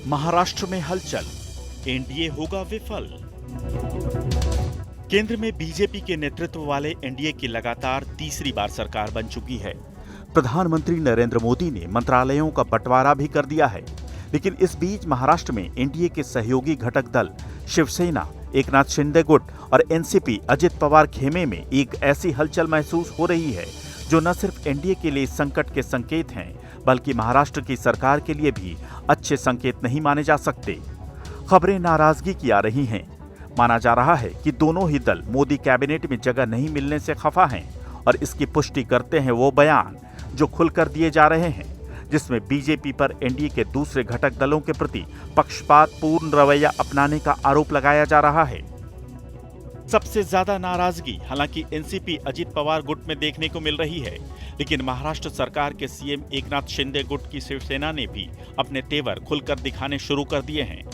महाराष्ट्र में हलचल, एनडीए होगा विफल। केंद्र में बीजेपी के नेतृत्व वाले एनडीए की लगातार तीसरी बार सरकार बन चुकी है। प्रधानमंत्री नरेंद्र मोदी ने मंत्रालयों का बंटवारा भी कर दिया है। लेकिन इस बीच महाराष्ट्र में एनडीए के सहयोगी घटक दल शिवसेना, एकनाथ शिंदे गुट और एनसीपी अजित पवार खेमे में एक ऐसी हलचल महसूस हो रही है जो न सिर्फ एनडीए के लिए संकट के संकेत हैं, बल्कि महाराष्ट्र की सरकार के लिए भी अच्छे संकेत नहीं माने जा सकते। खबरें नाराजगी की आ रही हैं। माना जा रहा है कि दोनों ही दल मोदी कैबिनेट में जगह नहीं मिलने से खफा हैं और इसकी पुष्टि करते हैं वो बयान जो खुलकर दिए जा रहे हैं, जिसमें बीजेपी पर एनडीए के दूसरे घटक दलों के प्रति पक्षपातपूर्ण रवैया अपनाने का आरोप लगाया जा रहा है। सबसे ज्यादा नाराजगी हालांकि एनसीपी अजित पवार गुट में देखने को मिल रही है, लेकिन महाराष्ट्र सरकार के सीएम एकनाथ शिंदे गुट की शिवसेना ने भी अपने तेवर खुलकर दिखाने शुरू कर दिए हैं।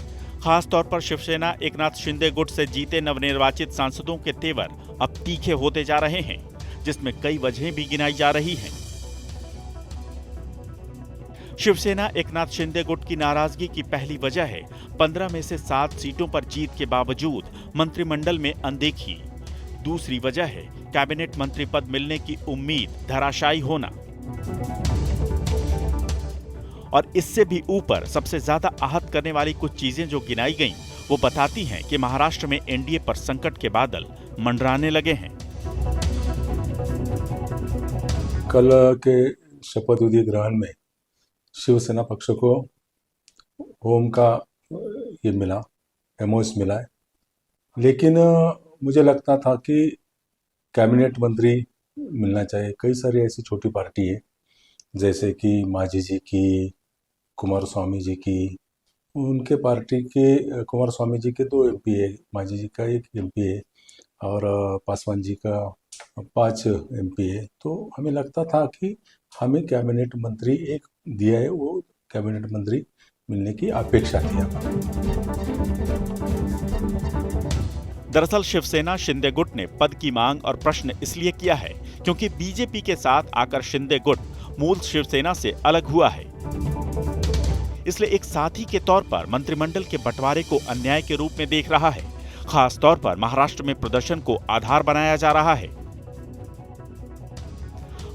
खास तौर पर शिवसेना एकनाथ शिंदे गुट से जीते नवनिर्वाचित सांसदों के तेवर अब तीखे होते जा रहे हैं, जिसमें कई वजहें भी गिनाई जा रही हैं। शिवसेना एकनाथ शिंदे गुट की नाराजगी की पहली वजह है 15 में से 7 सीटों पर जीत के बावजूद मंत्रिमंडल में अनदेखी। दूसरी वजह है कैबिनेट मंत्री पद मिलने की उम्मीद धराशायी होना। और इससे भी ऊपर सबसे ज्यादा आहत करने वाली कुछ चीजें जो गिनाई गईं, वो बताती हैं कि महाराष्ट्र में एनडीए पर संकट के बादल मंडराने लगे हैं। कल के शपथ विधि ग्रहण में शिवसेना पक्ष को होम का ये मिला, एमओएस मिला है, लेकिन मुझे लगता था कि कैबिनेट मंत्री मिलना चाहिए। कई सारी ऐसी छोटी पार्टी है जैसे कि मांझी जी की, कुमारस्वामी जी की, उनके पार्टी के कुमारस्वामी जी के 2 एमपी है, मांझी जी का 1 एमपी है और पासवान जी का 5 एमपी है। तो हमें लगता था कि हमें कैबिनेट मंत्री एक दिया है, वो कैबिनेट मंत्री मिलने की अपेक्षा थी। दरअसल शिवसेना शिंदे गुट ने पद की मांग और प्रश्न इसलिए किया है क्योंकि बीजेपी के साथ आकर शिंदे गुट मूल शिवसेना से अलग हुआ है। इसलिए एक साथी के तौर पर मंत्रिमंडल के बंटवारे को अन्याय के रूप में देख रहा है। खास तौर पर महाराष्ट्र में प्रदर्शन को आधार बनाया जा रहा है।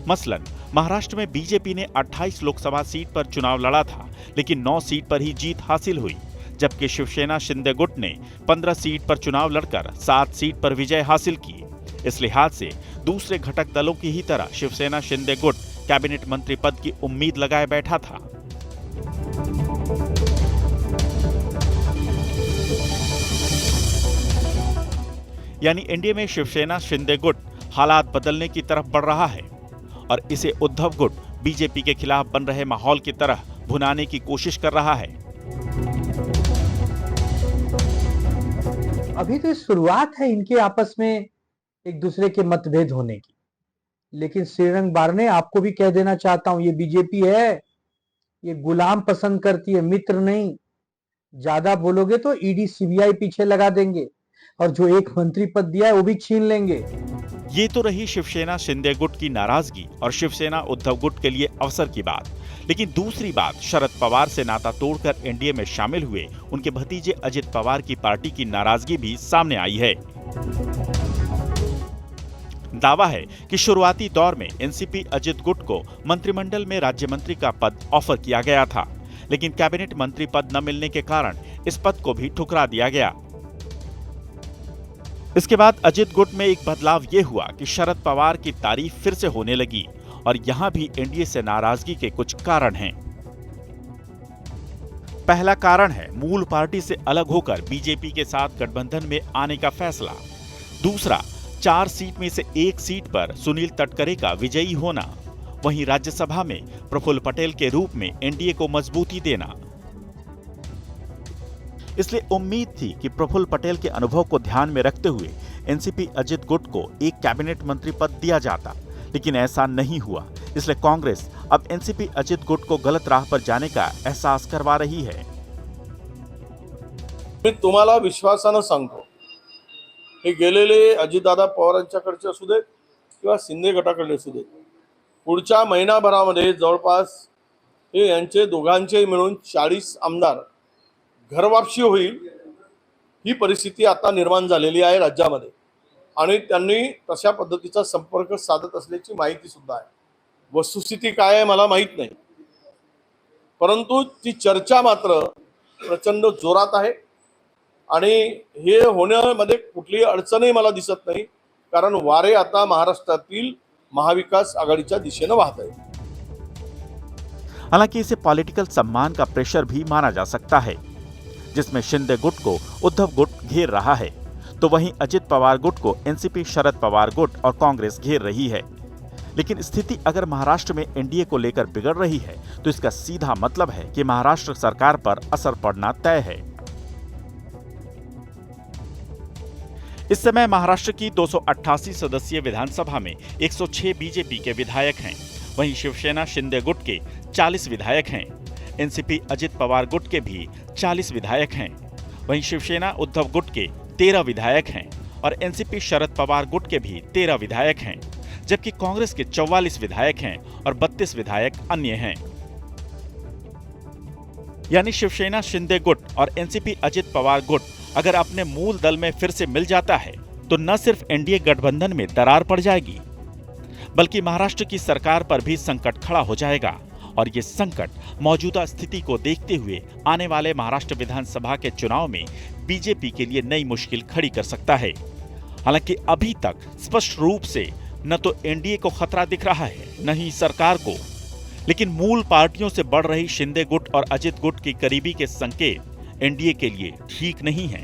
मसलन महाराष्ट्र में बीजेपी ने 28 लोकसभा सीट पर चुनाव लड़ा था, लेकिन 9 सीट पर ही जीत हासिल हुई, जबकि शिवसेना शिंदे गुट ने 15 सीट पर चुनाव लड़कर 7 सीट पर विजय हासिल की। इस लिहाज से दूसरे घटक दलों की ही तरह शिवसेना शिंदे गुट कैबिनेट मंत्री पद की उम्मीद लगाए बैठा था। यानी एनडीए में शिवसेना शिंदे गुट हालात बदलने की तरफ बढ़ रहा है और इसे उद्धव गुट बीजेपी के खिलाफ बन रहे माहौल की तरह भुनाने की कोशिश कर रहा है। अभी तो शुरुआत है इनके आपस में एक दूसरे के मतभेद होने की, लेकिन श्रीरंग बारने आपको भी कह देना चाहता हूं, ये बीजेपी है, ये गुलाम पसंद करती है, मित्र नहीं। ज्यादा बोलोगे तो ईडी सीबीआई पीछे लगा देंगे और जो एक मंत्री पद दिया है वो भी छीन लेंगे। ये तो रही शिवसेना शिंदे गुट की नाराजगी और शिवसेना उद्धव गुट के लिए अवसर की बात। लेकिन दूसरी बात, शरद पवार से नाता तोड़कर एनडीए में शामिल हुए उनके भतीजे अजित पवार की पार्टी की नाराजगी भी सामने आई है। दावा है कि शुरुआती दौर में एनसीपी अजित गुट को मंत्रिमंडल में राज्य मंत्री का पद ऑफर किया गया था, लेकिन कैबिनेट मंत्री पद न मिलने के कारण इस पद को भी ठुकरा दिया गया। इसके बाद अजित गुट में एक बदलाव ये हुआ कि शरद पवार की तारीफ फिर से होने लगी और यहां भी एनडीए से नाराजगी के कुछ कारण हैं। पहला कारण है मूल पार्टी से अलग होकर बीजेपी के साथ गठबंधन में आने का फैसला। दूसरा, 4 सीट में से 1 सीट पर सुनील तटकरे का विजयी होना। वहीं राज्यसभा में प्रफुल्ल पटेल के रूप में एनडीए को मजबूती देना। इसलिए उम्मीद थी कि प्रफुल्ल पटेल के अनुभव को ध्यान में रखते हुए एनसीपी अजित गुट को एक कैबिनेट मंत्री पद दिया जाता, लेकिन ऐसा नहीं हुआ। इसलिए कांग्रेस अब एनसीपी अजित गुट को गलत राह पर जाने का एहसास करवा रही है। मी तुम्हाला विश्वासानं सांगतो, हे गेलेले अजितदादा पवारांच्याकडचे असू देत किंवा शिंदे गटाकडले असू देत, पुढच्या महिनाभरामध्ये जवळपास हे यांचे दोघांचे मिळून 40 आमदार घरवापसी होईल ही परिस्थिती आता निर्माण झालेली आहे राज्यामध्ये आणि त्यांनी तशा पद्धतीचा संपर्क साधत असल्याची माहिती सुद्धा आहे. वस्तुस्थिती काय आहे मला माहित नाही, परंतु ती चर्चा मात्र प्रचंड जोरात आहे आणि हे होण्यामध्ये कुठलीही अडचणही मला दिसत नाही, कारण वारे आता महाराष्ट्रातील महाविकास आघाडीच्या दिशेने वाहत आहे. हालांकि इसे पॉलिटिकल सम्मान का प्रेशर भी माना जा सकता है, जिसमें शिंदे गुट को उद्धव गुट घेर रहा है, तो वहीं अजित पवार गुट को एनसीपी शरद पवार गुट और कांग्रेस घेर रही है। लेकिन स्थिति अगर महाराष्ट्र में एनडीए को लेकर बिगड़ रही है तो इसका सीधा मतलब है कि महाराष्ट्र सरकार पर असर पड़ना तय है। इस समय महाराष्ट्र की 288 सदस्यीय विधानसभा में 106 बीजेपी के विधायक हैं, वहीं शिवसेना शिंदे गुट के 40 विधायक हैं, एनसीपी अजित पवार गुट के भी 40 विधायक हैं, वहीं शिवसेना उद्धव गुट के 13 विधायक हैं और एनसीपी शरद पवार गुट के भी 13 विधायक हैं, जबकि कांग्रेस के 44 विधायक हैं और 32 विधायक अन्य हैं। यानी शिवसेना शिंदे गुट और एनसीपी अजित पवार गुट अगर अपने मूल दल में फिर से मिल जाता है तो न सिर्फ एनडीए गठबंधन में दरार पड़ जाएगी, बल्कि महाराष्ट्र की सरकार पर भी संकट खड़ा हो जाएगा और ये संकट मौजूदा स्थिति को देखते हुए आने वाले महाराष्ट्र विधानसभा के चुनाव में बीजेपी के लिए नई मुश्किल खड़ी कर सकता है। हालांकि अभी तक स्पष्ट रूप से न तो एनडीए को खतरा दिख रहा है न ही सरकार को, लेकिन मूल पार्टियों से बढ़ रही शिंदे गुट और अजित गुट की करीबी के संकेत एनडीए के लिए ठीक नहीं है।